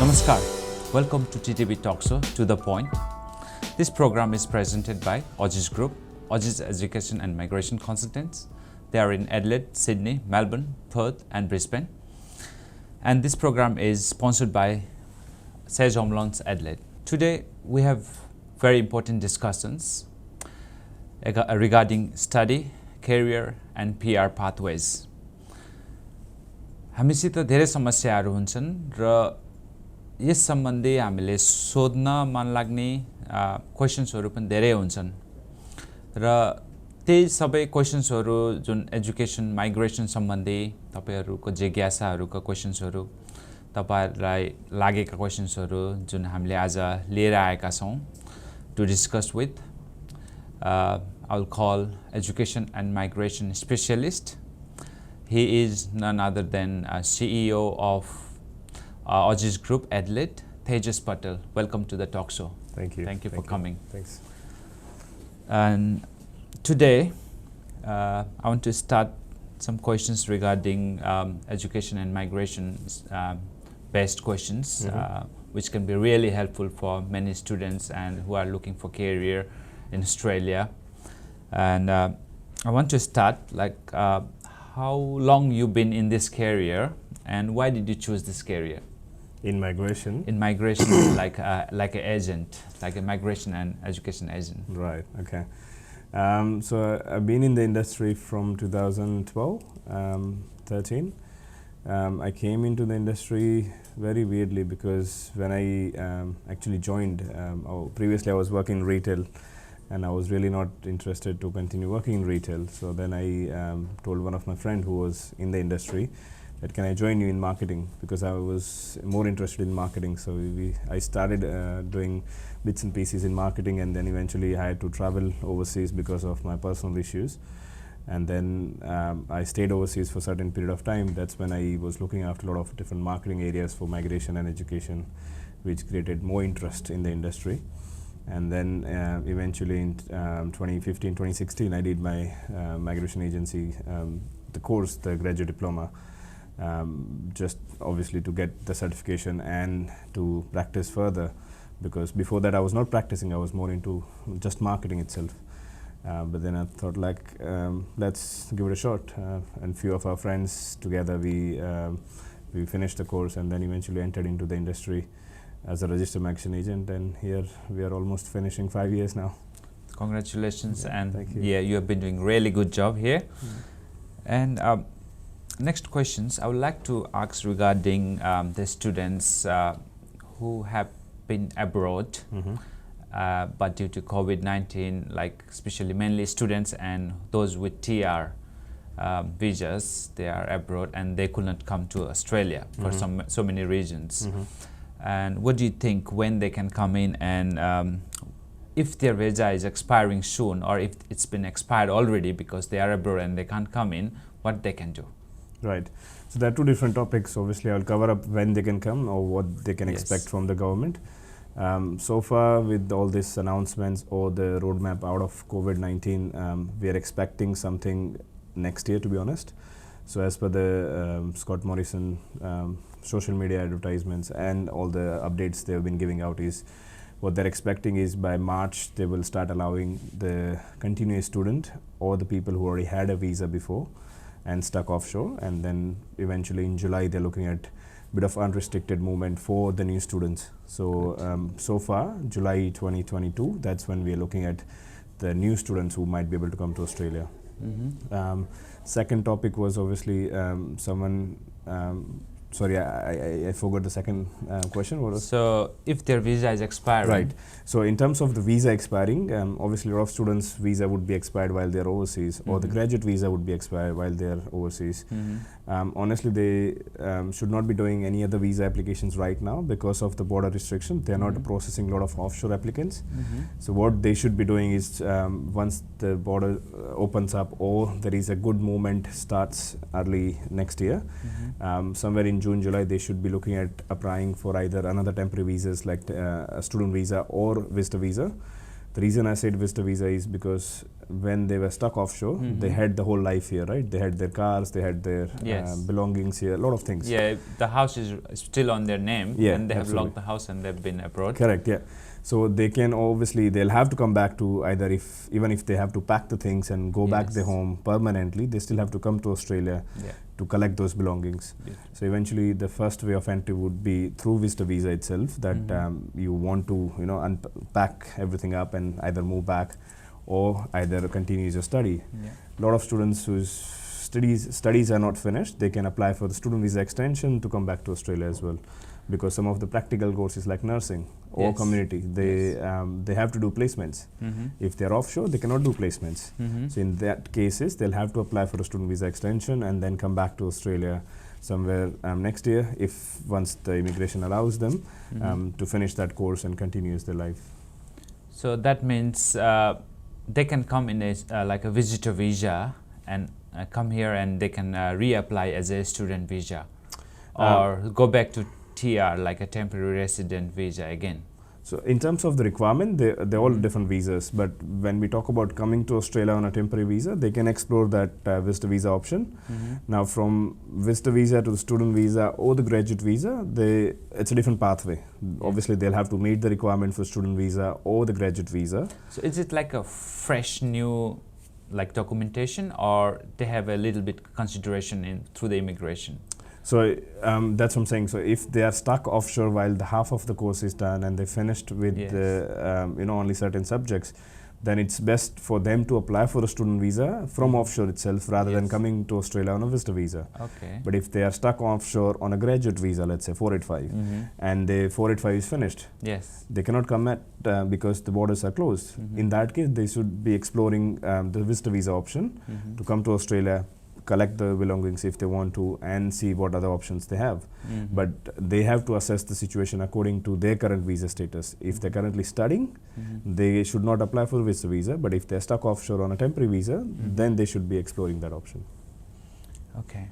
Namaskar. Welcome to TTB Talk Show, To The Point. This program is presented by Aussizz Group, Aussizz Education and Migration Consultants. They are in Adelaide, Sydney, Melbourne, Perth and Brisbane. And this program is sponsored by Sage Home Loans Adelaide. Today we have very important discussions regarding study, career and PR pathways. हामीसित धेरै समस्याहरू हुन्छन् र yes सम्बन्धी हामीले सोध्न मन लाग्ने क्वेशन्सहरू पनि धेरै हुन्छन् र त्यही सबै क्वेशन्सहरू जुन एजुकेसन माइग्रेसन सम्बन्धी तपाईहरुको जिज्ञासाहरुको क्वेशन्सहरू तपाईहरुलाई लागेका क्वेशन्सहरू जुन हामीले आज लिएर आएका छौं to discuss with I will call education and migration specialist. He is none other than CEO of Aussizz Group Adelaide, Tejas Patel. Welcome to the talk show. Thank you. Thank you for coming. Thanks. And today, I want to start some questions regarding education and migration based questions, which can be really helpful for many students and who are looking for career in Australia. And I want to start how long you've been in this career and why did you choose this career? In migration? In migration, like an agent, like a migration and education agent. Right, okay. So I've been in the industry from 2012, 13. I came into the industry very weirdly because when I actually joined, previously I was working in retail and I was really not interested to continue working in retail. So then I told one of my friends who was in the industry that can I join you in marketing, because I was more interested in marketing. So I started doing bits and pieces in marketing, and then eventually I had to travel overseas because of my personal issues. And then I stayed overseas for a certain period of time. That's when I was looking after a lot of different marketing areas for migration and education, which created more interest in the industry. And then eventually in 2015, 2016, I did my migration agency, the course, the graduate diploma, just obviously to get the certification and to practice further, because before that I was not practicing, I was more into just marketing itself. But then I thought let's give it a shot, and few of our friends together we finished the course and then eventually entered into the industry as a registered migration agent, and here we are almost finishing 5 years now. Congratulations. Yeah, and thank you. Yeah, you have been doing really good job here. And next questions I would like to ask regarding the students who have been abroad, but due to COVID-19, like especially mainly students and those with TR visas, they are abroad and they could not come to Australia for so many reasons. And what do you think when they can come in, and if their visa is expiring soon, or if it's been expired already because they are abroad and they can't come in, what they can do? Right. So there are two different topics. Obviously, I'll cover up when they can come or what they can expect from the government. So far, with all these announcements or the roadmap out of COVID-19, we are expecting something next year, to be honest. So as per the Scott Morrison social media advertisements and all the updates they have been giving out, is what they're expecting is by March they will start allowing the continuous student or the people who already had a visa before and stuck offshore, and then eventually in July they're looking at a bit of unrestricted movement for the new students. So so far July 2022, that's when we are looking at the new students who might be able to come to Australia. Second topic was obviously sorry, I forgot the second question. What was? So if their visa is expiring. Right. So in terms of the visa expiring, obviously a lot of students' visa would be expired while they're overseas, or the graduate visa would be expired while they're overseas. Honestly, they should not be doing any other visa applications right now because of the border restriction. They're not processing a lot of offshore applicants. So what they should be doing is once the border opens up or there is a good movement starts early next year, somewhere in June, July, they should be looking at applying for either another temporary visas like a student visa or visitor visa, The reason I said visitor visa is because when they were stuck offshore, they had the whole life here, right? They had their cars, they had their belongings here, a lot of things. Yeah, the house is still on their name, Yeah, and they have absolutely. locked the house and they've been abroad. Correct, yeah. So they can obviously, they'll have to come back to either even if they have to pack the things and go back their home permanently, they still have to come to Australia to collect those belongings. So eventually the first way of entry would be through visitor visa itself, that you want to, you know, unpack everything up and either move back or either continue your study. A lot of students whose studies are not finished, they can apply for the student visa extension to come back to Australia as well, because some of the practical courses like nursing or community, they have to do placements. If they're offshore, they cannot do placements. So in that cases, they'll have to apply for a student visa extension and then come back to Australia somewhere next year, if once the immigration allows them to finish that course and continues their life. So that means they can come in a like a visitor visa and come here, and they can reapply as a student visa, or go back to TR, like a temporary resident visa again. So in terms of the requirement, they're all different visas, but when we talk about coming to Australia on a temporary visa, they can explore that visitor visa option. Now from visitor visa to the student visa or the graduate visa, it's a different pathway. Obviously they'll have to meet the requirement for student visa or the graduate visa. So is it like a fresh new like documentation, or they have a little bit consideration through the immigration? So that's what I'm saying. So if they are stuck offshore while the half of the course is done and they finished with only certain subjects, then it's best for them to apply for a student visa from offshore itself rather than coming to Australia on a visitor visa. Okay. But if they are stuck offshore on a graduate visa, let's say 485, and the 485 is finished, they cannot come because the borders are closed. In that case, they should be exploring the visitor visa option to come to Australia, collect the belongings if they want to, and see what other options they have. But they have to assess the situation according to their current visa status. If they're currently studying, they should not apply for a visitor visa, but if they're stuck offshore on a temporary visa, then they should be exploring that option. Okay.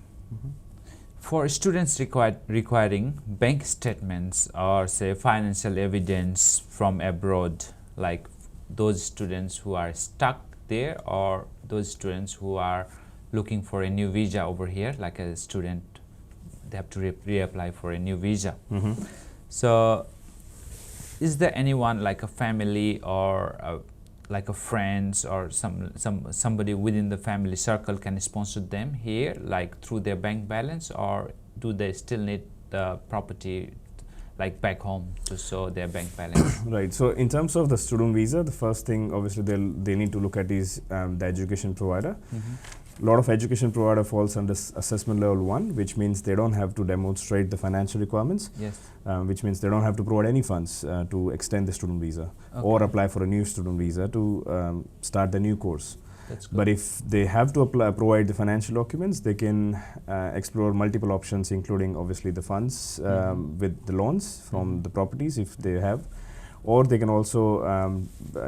For students requiring bank statements or say financial evidence from abroad, like those students who are stuck there, or those students who are looking for a new visa over here, like a student, they have to reapply for a new visa. So is there anyone like a family or like a friends or somebody within the family circle can sponsor them here, like through their bank balance, or do they still need the property like back home to show their bank balance? Right. So in terms of the student visa, the first thing obviously they need to look at is the education provider. A lot of education provider falls under assessment level 1, which means they don't have to demonstrate the financial requirements, which means they don't have to provide any funds to extend the student visa or apply for a new student visa to start the new course. But if they have to provide the financial documents, they can explore multiple options, including obviously the funds with the loans from the properties if they have, or they can also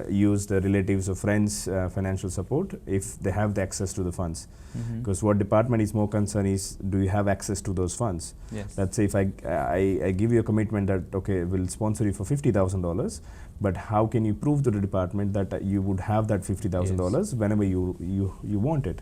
use the relatives or friends financial support if they have the access to the funds. Because what department is more concerned is, do you have access to those funds? Let's say if I give you a commitment that okay, we'll sponsor you for $50,000, but how can you prove to the department that you would have that $50,000 whenever you want it?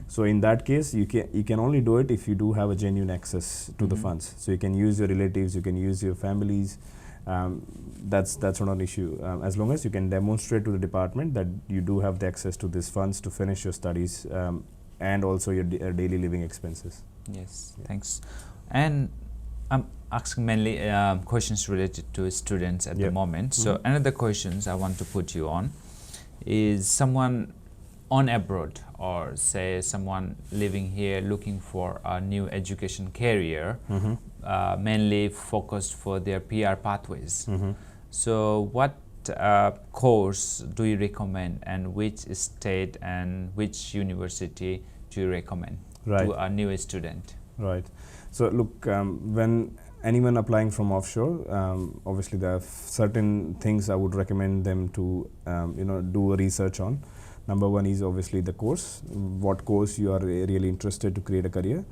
So in that case, you can only do it if you do have a genuine access to the funds. So you can use your relatives, you can use your families. That's not an issue as long as you can demonstrate to the department that you do have the access to these funds to finish your studies and also your daily living expenses. Thanks. And I'm asking mainly questions related to students at the moment. So another questions I want to put you on is someone on abroad, or say someone living here looking for a new education career, mainly focused for their PR pathways. So what course do you recommend, and which state and which university do you recommend to a new student? Right. So look, when anyone applying from offshore, obviously there are certain things I would recommend them to do a research on. Number one is obviously the course, what course you are really interested to create a career,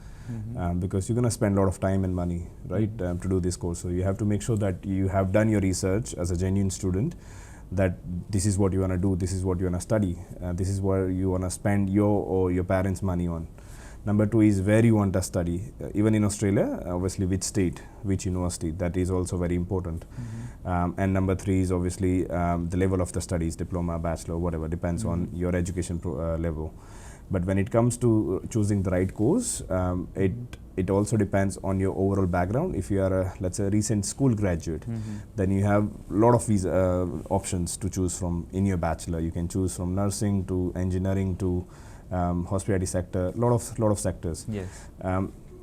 because you're going to spend a lot of time and money, right, to do this course. So you have to make sure that you have done your research as a genuine student, that this is what you want to do, this is what you want to study, this is where you want to spend your or your parents' money on. Number two is where you want to study. Even in Australia, obviously which state, which university, that is also very important. And number three is obviously the level of the studies, diploma, bachelor, whatever, depends on your education level. But when it comes to choosing the right course, it also depends on your overall background. If you are let's say a recent school graduate, then you have a lot of these options to choose from in your bachelor. You can choose from nursing to engineering to hospitality sector, lot of sectors. Yes.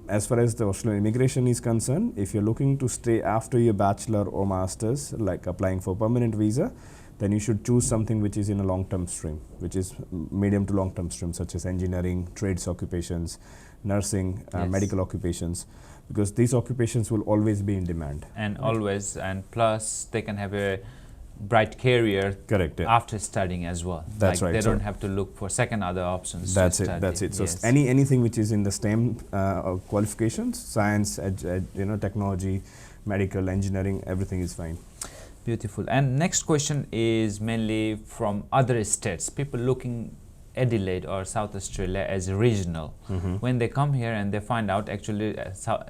As far as the Australian immigration is concerned, if you're looking to stay after your bachelor or masters, like applying for permanent visa, then you should choose something which is in a long-term stream, which is medium to long-term stream, such as engineering, trades occupations, nursing, medical occupations, because these occupations will always be in demand. And always, and plus they can have a bright career. Correct. Yeah. After studying as well. That's right. They don't have to look for second other options. That's it. That's it. So anything which is in the STEM qualifications, science, technology, medical, engineering, everything is fine. Beautiful. And next question is mainly from other states. People looking Adelaide or South Australia as regional. When they come here and they find out actually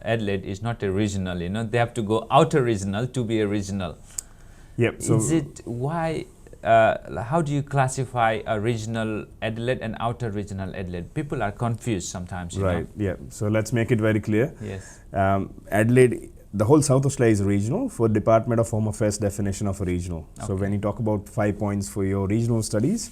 Adelaide is not a regional, they have to go outer regional to be a regional. Yep. So is it why? How do you classify a regional Adelaide and outer regional Adelaide? People are confused sometimes. Right. Yeah. So let's make it very clear. Yes. Adelaide, the whole South Australia is regional for Department of Home Affairs definition of a regional. Okay. So when you talk about 5 points for your regional studies,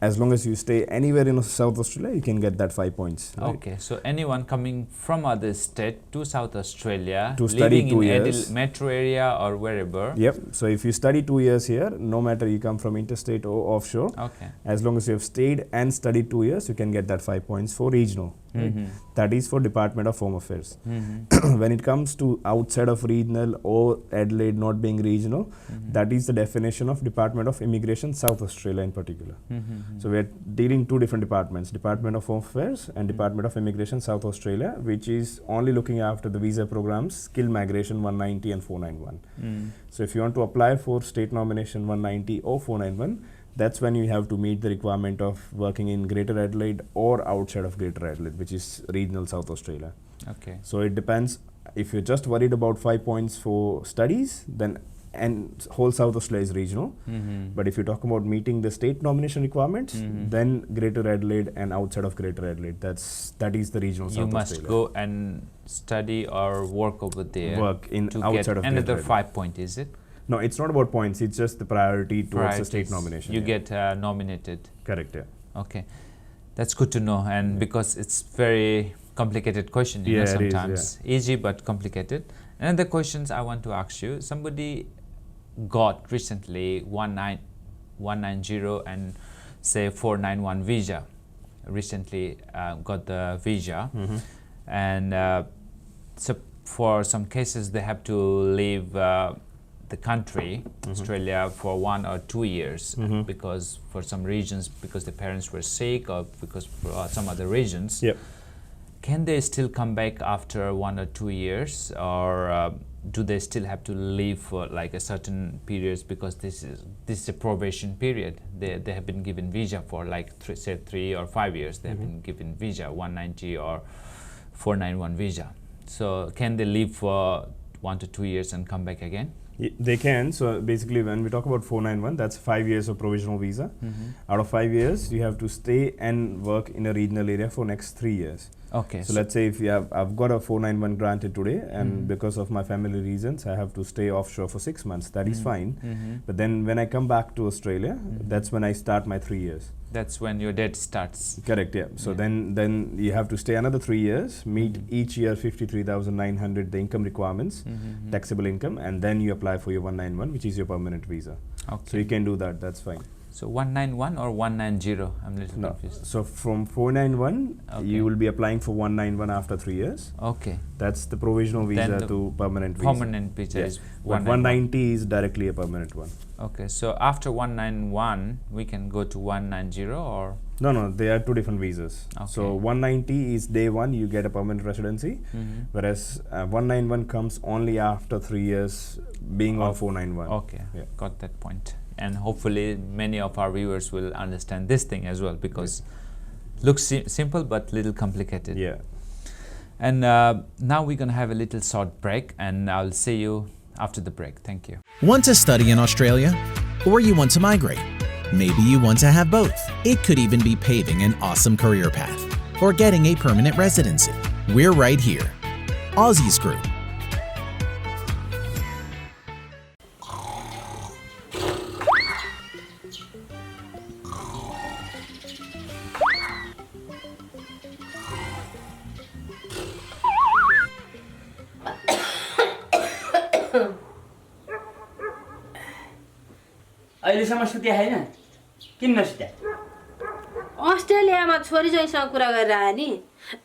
as long as you stay anywhere in South Australia, you can get that 5 points. Right? Okay, so anyone coming from other state to South Australia, to study 2 years, metro area or wherever. Yep. So if you study 2 years here, no matter you come from interstate or offshore, as long as you have stayed and studied 2 years, you can get that 5 points for regional. Right? That is for Department of Home Affairs. When it comes to outside of regional or Adelaide not being regional, that is the definition of Department of Immigration South Australia in particular. So we are dealing two different departments, Department of Home Affairs and Department of Immigration South Australia, which is only looking after the visa programs, Skill Migration 190 and 491. So if you want to apply for state nomination 190 or 491, that's when you have to meet the requirement of working in Greater Adelaide or outside of Greater Adelaide, which is regional South Australia. Okay. So it depends. If you're just worried about 5 points for studies, then and whole South Australia is regional. But if you talk about meeting the state nomination requirements, then Greater Adelaide and outside of Greater Adelaide, that is the regional South Australia. You must go and study or work over there. Work in to outside get of another Greater 5 point, is it? No, it's not about points. It's just the priority towards the state nomination. You get nominated. Correct. Yeah. Okay, that's good to know. And because it's very complicated question, you know, sometimes easy but complicated. Another questions I want to ask you: somebody got recently 190 and say 491 visa. Recently got the visa, and so for some cases they have to leave the country, Australia, for 1 or 2 years because for some reasons, because the parents were sick or because for some other reasons. Yep. Can they still come back after 1 or 2 years, or do they still have to leave for like a certain periods, because this is a probation period? They have been given visa for like 3 or 5 years. They have been given visa 190 or 491 visa. So can they leave for 1 to 2 years and come back again? They can. So basically when we talk about 491, that's 5 years of provisional visa. Out of 5 years, you have to stay and work in a regional area for next 3 years. Okay. So let's say if I've got a 491 granted today, and because of my family reasons, I have to stay offshore for 6 months. That is fine. But then when I come back to Australia, that's when I start my 3 years. That's when your debt starts. Correct. Yeah. So then you have to stay another 3 years, meet each year 53,900 the income requirements, taxable income, and then you apply for your 191, which is your permanent visa. Okay. So you can do that. That's fine. So 191 or 190? I'm a little confused. So from 491, you will be applying for 191 after 3 years. Okay. That's the provisional visa to permanent visa. Permanent visa is 190 is directly a permanent one. Okay. So after 191, we can go to 190 or? No, they are two different visas. Okay. So 190 is day one, you get a permanent residency, whereas 191 comes only after 3 years being on 491. Okay, got that point. and hopefully many of our viewers will understand this thing as well, because looks simple but little complicated. Yeah. And now we're going to have a little short break, and I'll see you after the break. Thank you. Want to study in Australia? Or you want to migrate? Maybe you want to have both. It could even be paving an awesome career path or getting a permanent residency. We're right here. Aussizz Group. अहिलेसम्म सुत्या छैन किन नसुत्या अस्ट्रेलियामा छोरी ज्वाइँसँग कुरा गरेर आए नि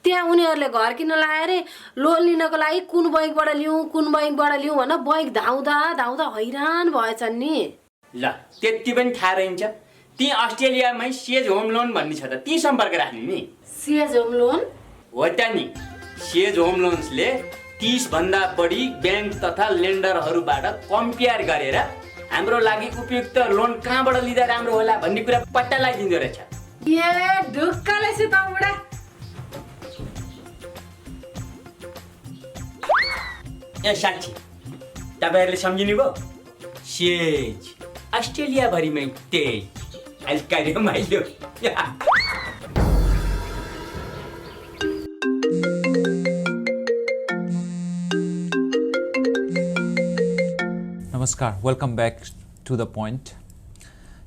त्यहाँ उनीहरूले घर किन्न लाए रे लोन लिनको लागि कुन बैंकबाट लिउँ भन बैंक धाउँदा धाउँदा हैरान भएछन् नि ल त्यति पनि थाहा रहन्छ ती अस्ट्रेलियामै सेज होम लोन भन्ने छ त ती सम्पर्क राख्ने नि सेज होम लोन हो त नि सेज होम लोन्सले 30 भन्दा बढी बैंक तथा लेन्डरहरूबाट कम्पेयर गरेर हाम्रो लागि उपयुक्त लोन कहाँबाट लिँदा राम्रो होला भन्ने कुरा पत्ता लगाइदिँदो रहेछ ए ढुक्कले छ त बुढा ए साक्षी तपाईहरुले सम्झिनु भयो सेज अस्ट्रेलिया भरिमै तेज हल्का रमाइलो Namaskar, welcome back to The Point.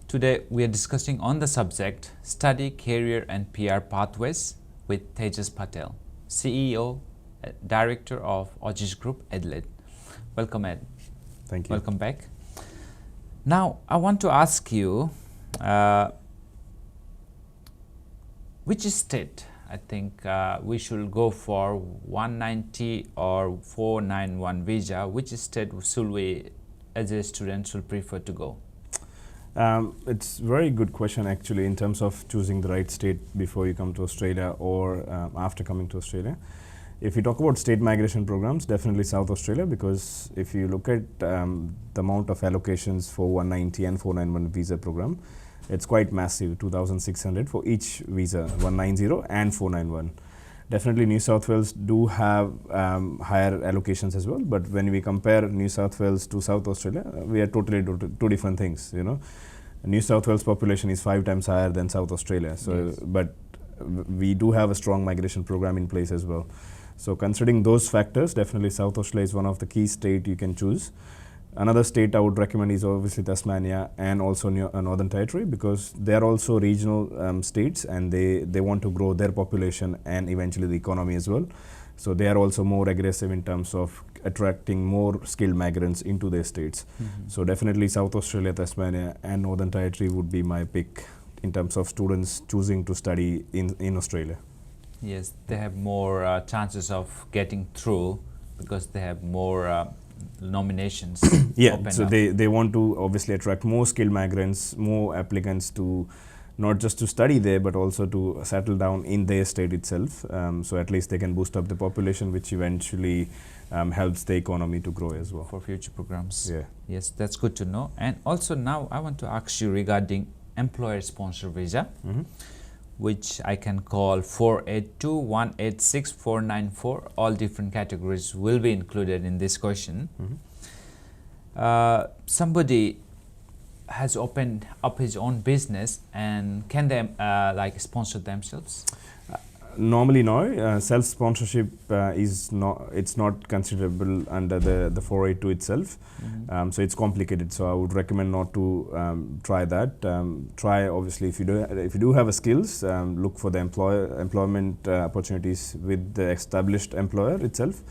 Today we are discussing on the subject Study, Career and PR Pathways with Tejas Patel, CEO, Director of Aussizz Group, Adelaide. Welcome, Ed. Thank you. Welcome back. Now I want to ask you, which state I think we should go for 190 or 491 visa? Which state should we as a student should prefer to go? It's a very good question actually in terms of choosing the right state before you come to Australia or after coming to Australia. If you talk about state migration programs, definitely South Australia, because if you look at the amount of allocations for 190 and 491 visa program, it's quite massive, 2,600 for each visa, 190 and 491. Definitely New South Wales do have higher allocations as well, but when we compare New South Wales to South Australia, we are totally two different things, you know. New South Wales population is 5 times higher than South Australia, so yes. But we do have a strong migration program in place as well. So considering those factors, definitely South Australia is one of the key states you can choose. Another state I would recommend is obviously Tasmania and also Northern Territory, because they are also regional states and they want to grow their population and eventually the economy as well. So they are also more aggressive in terms of attracting more skilled migrants into their states. Mm-hmm. So definitely South Australia, Tasmania and Northern Territory would be my pick in terms of students choosing to study in Australia. Yes, they have more chances of getting through because they have more nominations. Yeah, so they want to obviously attract more skilled migrants, more applicants to not just to study there but also to settle down in their state itself. So at least they can boost up the population, which eventually helps the economy to grow as well. For future programs. Yeah. Yes, that's good to know. And also now I want to ask you regarding employer sponsor visa, which I can call 482, 186, 494. All different categories will be included in this question. Somebody has opened up his own business, and can they like sponsor themselves? Normally no, self-sponsorship is not considerable under the 482 itself. So it's complicated, so I would recommend not to try that. Try obviously if you do have a skills, look for the employment opportunities with the established employer itself.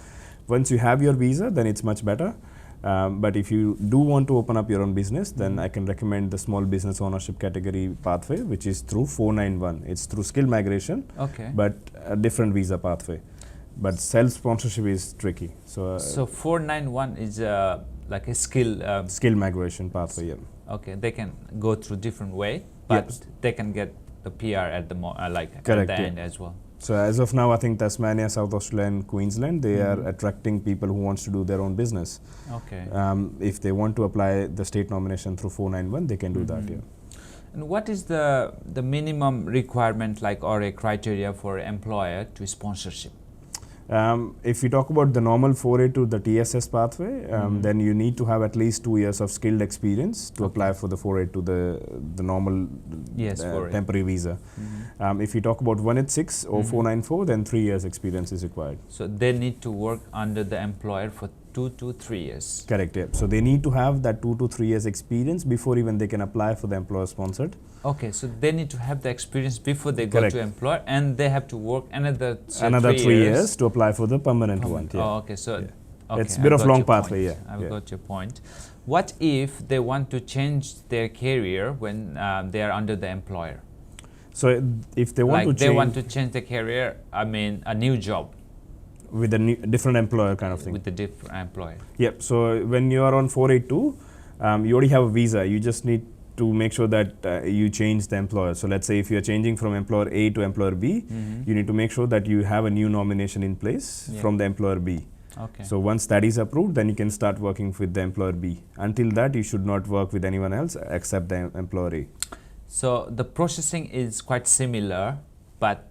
Once you have your visa, then it's much better. But if you do want to open up your own business, then I can recommend the small business ownership category pathway, which is through 491. It's through skill migration, but a different visa pathway. But self-sponsorship is tricky. So 491 is like a skill migration pathway. Yeah. Okay, they can go through different way, but they can get the PR at the Correct, end as well. So as of now, I think Tasmania, South Australia and Queensland, they are attracting people who wants to do their own business. Okay. If they want to apply the state nomination through 491, they can do that, yeah. And what is the minimum requirement like or a criteria for employer to sponsorship? If we talk about the normal 482, the TSS pathway, then you need to have at least 2 years of skilled experience to apply for the 482, the normal temporary visa. If you talk about 186 or 494, then 3 years experience is required. So they need to work under the employer for 2 to 3 years. Correct, yeah. So they need to have that 2 to 3 years experience before even they can apply for the employer sponsored. Okay, so they need to have the experience before they go Correct. to employer, and they have to work another 3 years to apply for the permanent one. Yeah. Oh, okay, so okay, it's a bit of long pathway, point. yeah. I've got your point. What if they want to change their career when they are under the employer? So if they want like to they want to change their career, I mean a new job with a different employer kind of thing. with the different employer. Yep. So when you are on 482, you already have a visa. You just need to make sure that you change the employer. So let's say if you are changing from employer A to employer B, you need to make sure that you have a new nomination in place from the employer B. Okay. So once that is approved, then you can start working with the employer B. Until that, you should not work with anyone else except the employer A. So the processing is quite similar, but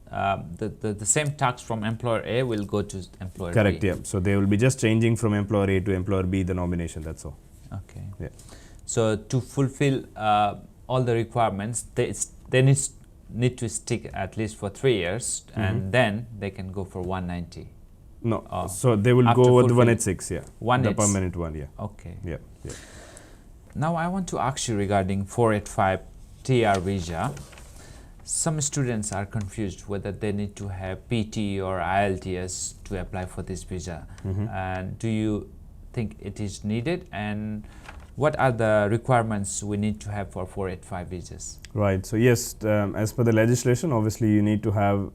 the same tax from employer A will go to employer Correct, B. yeah. So they will be just changing from employer A to employer B, the nomination, that's all. Okay. Yeah. So to fulfill all the requirements, they need to stick at least for 3 years, and then they can go for 190. No, so they will go with the 186, yeah. 186. The permanent one, yeah. Okay. Yeah, yeah. Now I want to ask you regarding 485 TR visa. Some students are confused whether they need to have PT or IELTS to apply for this visa. And do you think it is needed, and what are the requirements we need to have for 485 visas? Right, so yes, as per the legislation, obviously you need to have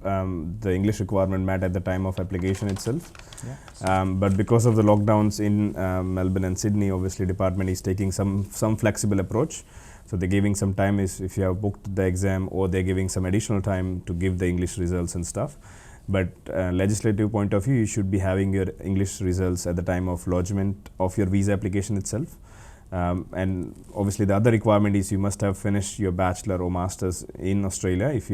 the English requirement met at the time of application itself. Yeah. But because of the lockdowns in Melbourne and Sydney, obviously department is taking some flexible approach. So they're giving some time if you have booked the exam, or they're giving some additional time to give the English results and stuff. But legislative point of view, you should be having your English results at the time of lodgement of your visa application itself. And obviously the other requirement is you must have finished your bachelor or master's in Australia if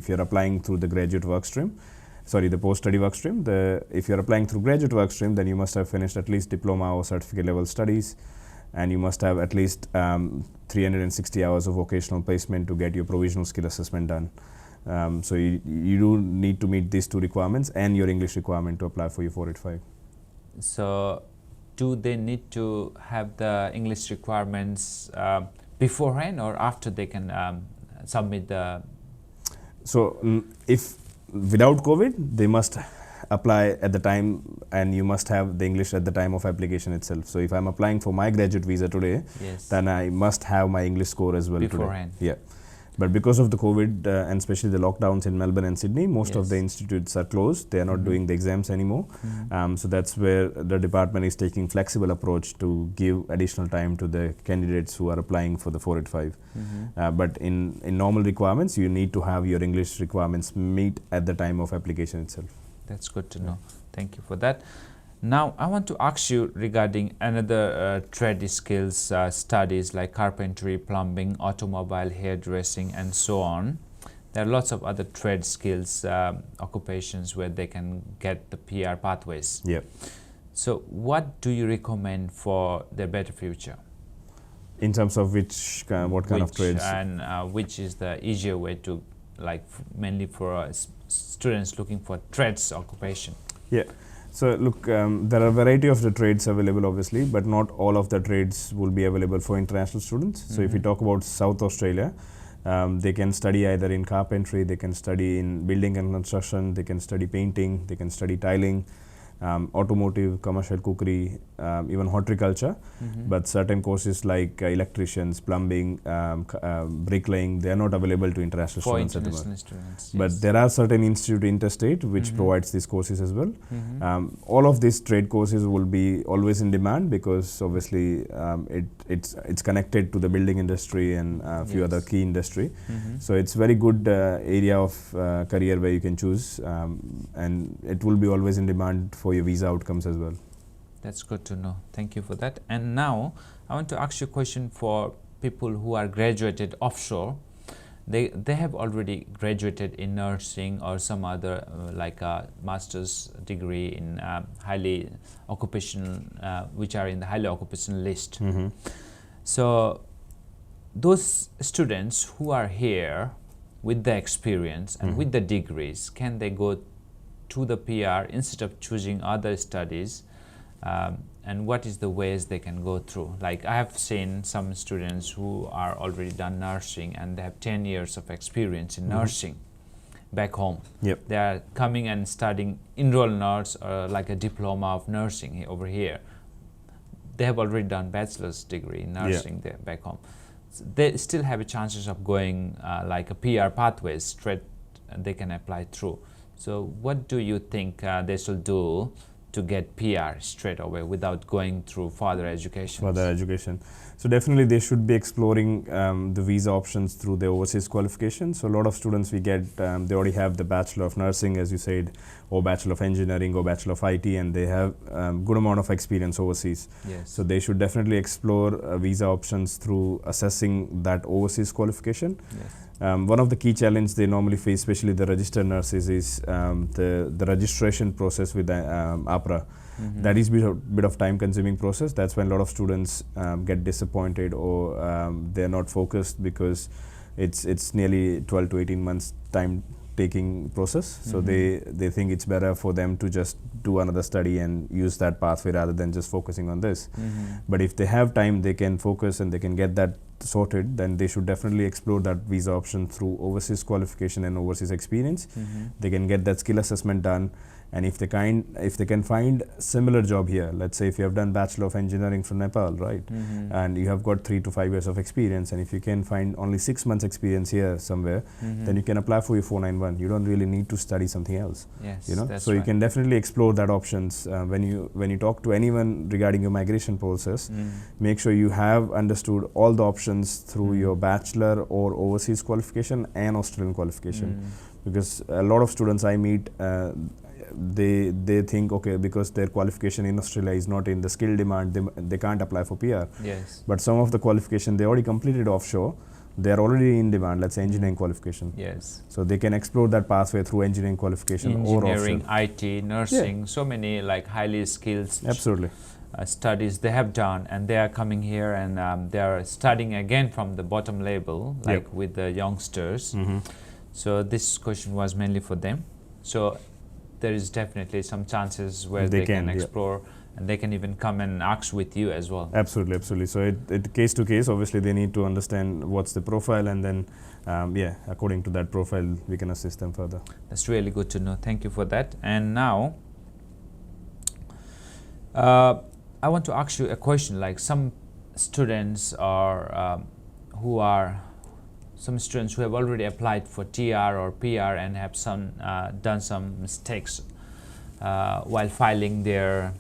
you're applying through the graduate work stream. Sorry, the post-study work stream. If you're applying through graduate work stream, then you must have finished at least diploma or certificate level studies, and you must have at least 360 hours of vocational placement to get your provisional skill assessment done. So you do need to meet these two requirements and your English requirement to apply for your 485. So do they need to have the English requirements beforehand or after they can submit the... So if without COVID, they must apply at the time, and you must have the English at the time of application itself. So if I'm applying for my graduate visa today, then I must have my English score as well beforehand. Today. Yeah. But because of the COVID and especially the lockdowns in Melbourne and Sydney, most of the institutes are closed. They are not doing the exams anymore. So that's where the department is taking flexible approach to give additional time to the candidates who are applying for the 485. But in normal requirements, you need to have your English requirements meet at the time of application itself. That's good to know. Thank you for that. Now, I want to ask you regarding another trade skills studies like carpentry, plumbing, automobile, hairdressing, and so on. There are lots of other trade skills occupations where they can get the PR pathways. Yeah. So, what do you recommend for their better future? In terms of what kind of trades? And which is the easier way to, like, mainly for students looking for trades occupation? Yeah. So look, there are a variety of the trades available obviously, but not all of the trades will be available for international students. So if we talk about South Australia, they can study either in carpentry, they can study in building and construction, they can study painting, they can study tiling, automotive, commercial cookery, even horticulture. But certain courses like electricians, plumbing, bricklaying, they are not available to international For students at the international moment. students. But yes. there are certain institute interstate which provides these courses as well. All of these trade courses will be always in demand because obviously it's connected to the building industry and a few other key industry. So it's very good area of career where you can choose, and it will be always in demand for your visa outcomes as well. That's good to know. Thank you for that. And now I want to ask you a question for people who are graduated offshore. They have already graduated in nursing or some other like a master's degree in highly occupational, which are in the highly occupational list. So those students who are here with the experience and with the degrees, can they go to the PR instead of choosing other studies? And what is the ways they can go through? Like I have seen some students who are already done nursing and they have 10 years of experience in nursing back home. Yep. They are coming and studying enroll nurse or like a diploma of nursing over here. They have already done bachelor's degree in nursing there back home. So they still have a chances of going like a PR pathways straight they can apply through. So what do you think they should do to get PR straight away without going through further education? Further education. So definitely they should be exploring the visa options through the overseas qualification. So a lot of students we get, they already have the Bachelor of Nursing, as you said, or Bachelor of Engineering or Bachelor of IT, and they have good amount of experience overseas. Yes. So they should definitely explore visa options through assessing that overseas qualification. Yes. One of the key challenges they normally face, especially the registered nurses, is the registration process with the APRA. That is a bit of time-consuming process. That's when a lot of students get disappointed or they're not focused because it's nearly 12 to 18 months time-taking process. So they think it's better for them to just do another study and use that pathway rather than just focusing on this. But if they have time, they can focus and they can get that sorted, then they should definitely explore that visa option through overseas qualification and overseas experience. They can get that skill assessment done, and if they can find similar job here, let's say if you have done Bachelor of Engineering from Nepal, right, and you have got 3 to 5 years of experience, and if you can find only 6 months experience here somewhere, then you can apply for your 491. You don't really need to study something else. Yes, You know, that's so you right. can definitely explore that options. When you talk to anyone regarding your migration process, make sure you have understood all the options through your bachelor or overseas qualification and Australian qualification, because a lot of students I meet, they think, okay, because their qualification in Australia is not in the skill demand, they can't apply for PR. Yes. But some of the qualification they already completed offshore, they are already in demand. Let's say engineering qualification. Yes. So they can explore that pathway through engineering qualification or Engineering, offshore. IT, nursing, so many like highly skilled Absolutely. studies they have done, and they are coming here and they are studying again from the bottom level, like with the youngsters. So this question was mainly for them. So there is definitely some chances where they can explore, and they can even come and ask with you as well. Absolutely, absolutely. So it case to case, obviously they need to understand what's the profile, and then according to that profile we can assist them further. That's really good to know. Thank you for that. And now I want to ask you a question. Like some students are some students who have already applied for TR or PR and have done some mistakes while filing their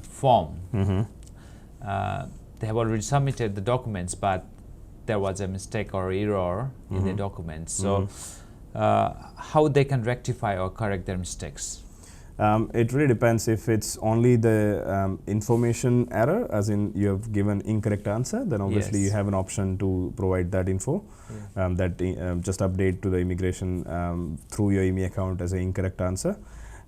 form. They have already submitted the documents, but there was a mistake or error in the documents. So how they can rectify or correct their mistakes? It really depends. If it's only the information error, as in you have given incorrect answer, then obviously you have an option to provide that info, just update to the immigration through your IME account as an incorrect answer.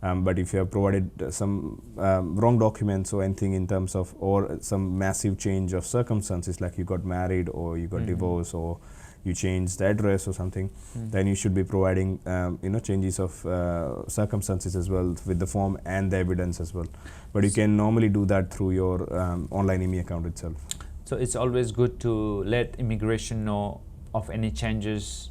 But if you have provided some wrong documents or anything in terms of, or some massive change of circumstances, like you got married or you got divorced or you changed the address or something, then you should be providing changes of circumstances as well with the form and the evidence as well. But you can normally do that through your online IME account itself. So it's always good to let immigration know of any changes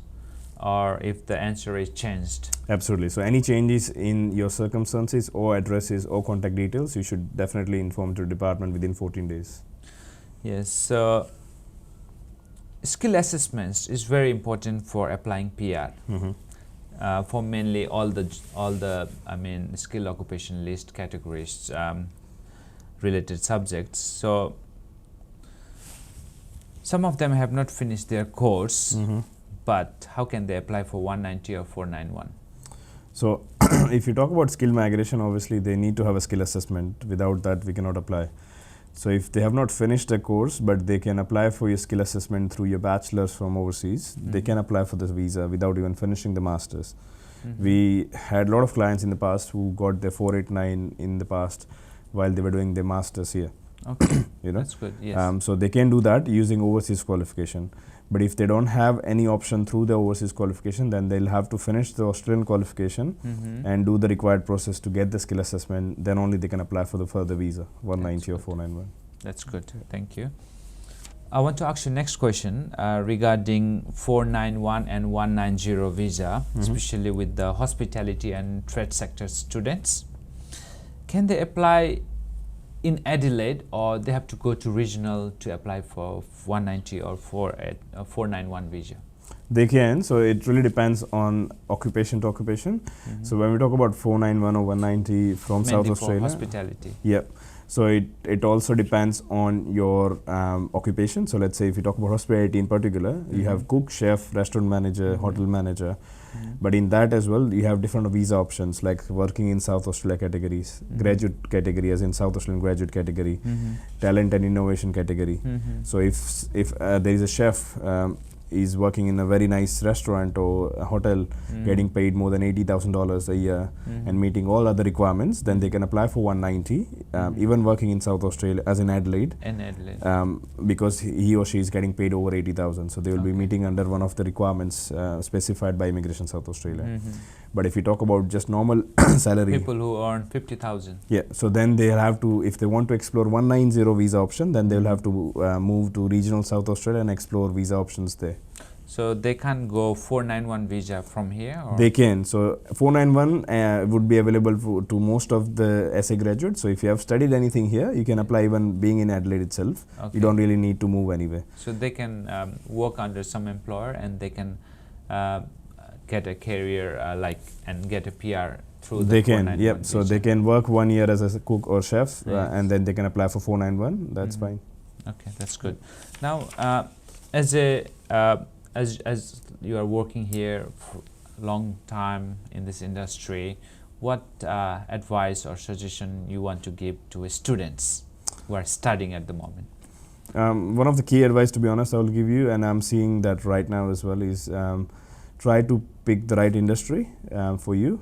or if the answer is changed? Absolutely. So any changes in your circumstances or addresses or contact details, you should definitely inform to the department within 14 days. Yes. So skill assessments is very important for applying PR. For mainly all the skill occupation list categories, related subjects. So some of them have not finished their course, but how can they apply for 190 or 491? So if you talk about skill migration, obviously they need to have a skill assessment. Without that, we cannot apply. So if they have not finished a course, but they can apply for your skill assessment through your bachelor's from overseas, they can apply for this visa without even finishing the master's. We had a lot of clients in the past who got their 489 in the past while they were doing their master's here. Okay, you know, that's good. Yes. so they can do that using overseas qualification. But if they don't have any option through the overseas qualification, then they'll have to finish the Australian qualification and do the required process to get the skill assessment. Then only they can apply for the further visa, 190 or 491. That's good. Thank you. I want to ask you next question regarding 491 and 190 visa, especially with the hospitality and trade sector students. Can they apply in Adelaide, or they have to go to regional to apply for 190 or 491 visa? They can. So it really depends on occupation to occupation. So when we talk about 491 or 190 from Mainly South for Australia, hospitality. Yeah. So it also depends on your occupation. So let's say if you talk about hospitality in particular, you have cook, chef, restaurant manager, hotel manager. But in that as well, you have different visa options like working in South Australia categories, graduate category as in South Australian graduate category, talent and innovation category. So if there is a chef is working in a very nice restaurant or a hotel, getting paid more than $80,000 a year and meeting all other requirements, then they can apply for 190, even working in South Australia, as in Adelaide, because he or she is getting paid over 80,000. So they will be meeting under one of the requirements specified by Immigration South Australia. But if you talk about just normal salary, people who earn 50,000. Yeah, so then they'll have to, if they want to explore 190 visa option, then they'll have to move to regional South Australia and explore visa options there. So they can't go 491 visa from here? Or? They can. So 491 would be available to most of the SA graduates. So if you have studied anything here, you can apply even being in Adelaide itself. Okay. You don't really need to move anywhere. So they can work under some employer and they can get a career and get a PR through they the can, 491 yep. visa. So they can work 1 year as a cook or chef, and then they can apply for 491. That's fine. Okay, that's good. Now, as you are working here for a long time in this industry, what advice or suggestion you want to give to students who are studying at the moment? One of the key advice, to be honest, I will give you, and I'm seeing that right now as well, is try to pick the right industry for you.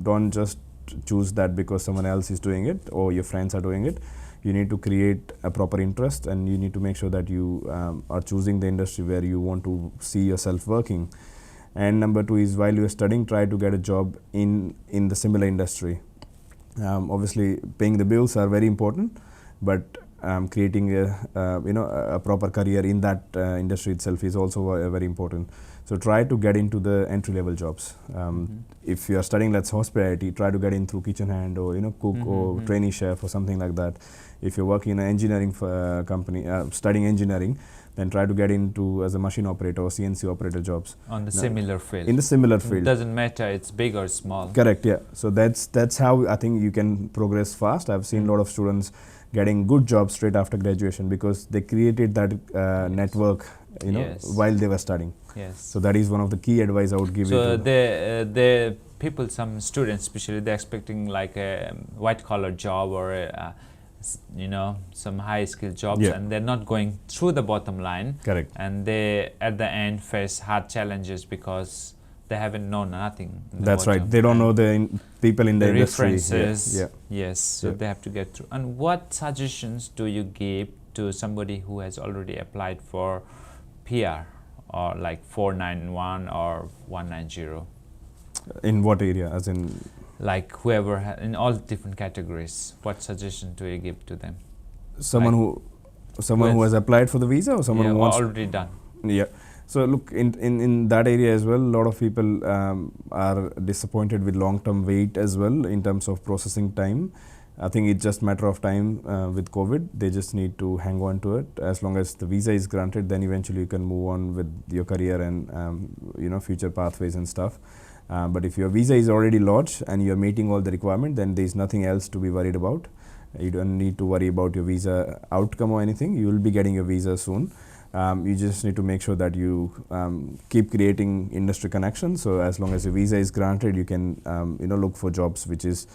Don't just choose that because someone else is doing it or your friends are doing it. You need to create a proper interest, and you need to make sure that you are choosing the industry where you want to see yourself working. And number two is, while you're studying, try to get a job in the similar industry. Obviously, paying the bills are very important, but creating a proper career in that industry itself is also very important. So try to get into the entry-level jobs. If you are studying, let's say, hospitality, try to get in through kitchen hand or cook or trainee chef or something like that. If you're working in an engineering company, studying engineering, then try to get into as a machine operator or CNC operator jobs. On the similar field. In the similar field. It doesn't matter, it's big or small. Correct, yeah. So that's how I think you can progress fast. I've seen a lot of students getting good jobs straight after graduation because they created that network, while they were studying. Yes. So that is one of the key advice I would give you. So the people, some students especially, they're expecting like a white collar job or some high skill jobs, and they're not going through the bottom line. Correct. And they at the end face hard challenges because they haven't known nothing. That's right. They don't know the people in the industry. References. Yes. So they have to get through. And what suggestions do you give to somebody who has already applied for PR or like 491 or 190? In what area? As in, like whoever in all different categories, what suggestion do you give to them? Someone who has applied for the visa, or someone who wants already done. Yeah. So look, in that area as well, a lot of people are disappointed with long-term wait as well in terms of processing time. I think it's just matter of time with COVID. They just need to hang on to it. As long as the visa is granted, then eventually you can move on with your career and future pathways and stuff. But if your visa is already lodged and you're meeting all the requirements, then there's nothing else to be worried about. You don't need to worry about your visa outcome or anything. You will be getting your visa soon. You just need to make sure that you keep creating industry connections. So as long as your visa is granted, you can look for jobs which is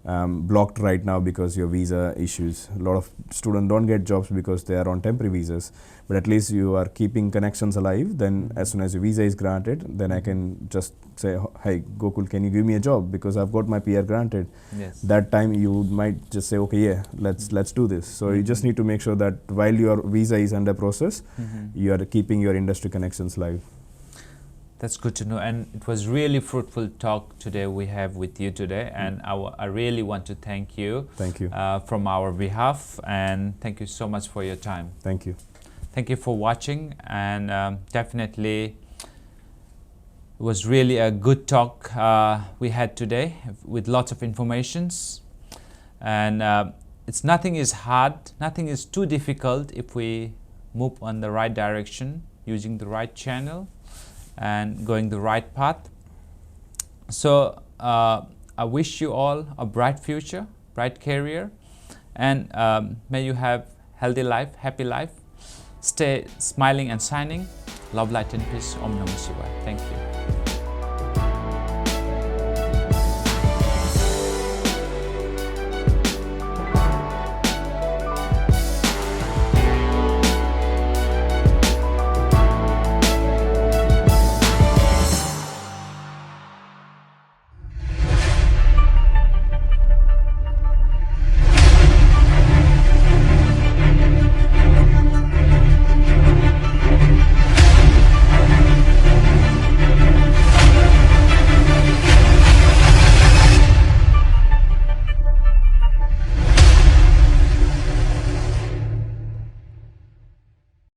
blocked right now because your visa issues. A lot of students don't get jobs because they are on temporary visas, but at least you are keeping connections alive. Then as soon as your visa is granted, then I can just say, hey Gokul, can you give me a job because I've got my PR granted. Yes. That time you might just say, okay, yeah, let's do this. So you just need to make sure that while your visa is under process, you are keeping your industry connections live. That's good to know, and it was really fruitful talk today we have with you today, and I really want to thank you. Thank you. From our behalf, and thank you so much for your time. Thank you. Thank you for watching, and definitely it was really a good talk we had today with lots of informations, and it's nothing is hard, nothing is too difficult if we move on the right direction, using the right channel and going the right path. So I wish you all a bright future, bright career, and may you have healthy life, happy life. Stay smiling and shining. Love, light and peace. Om Namah Shivaya. Thank you.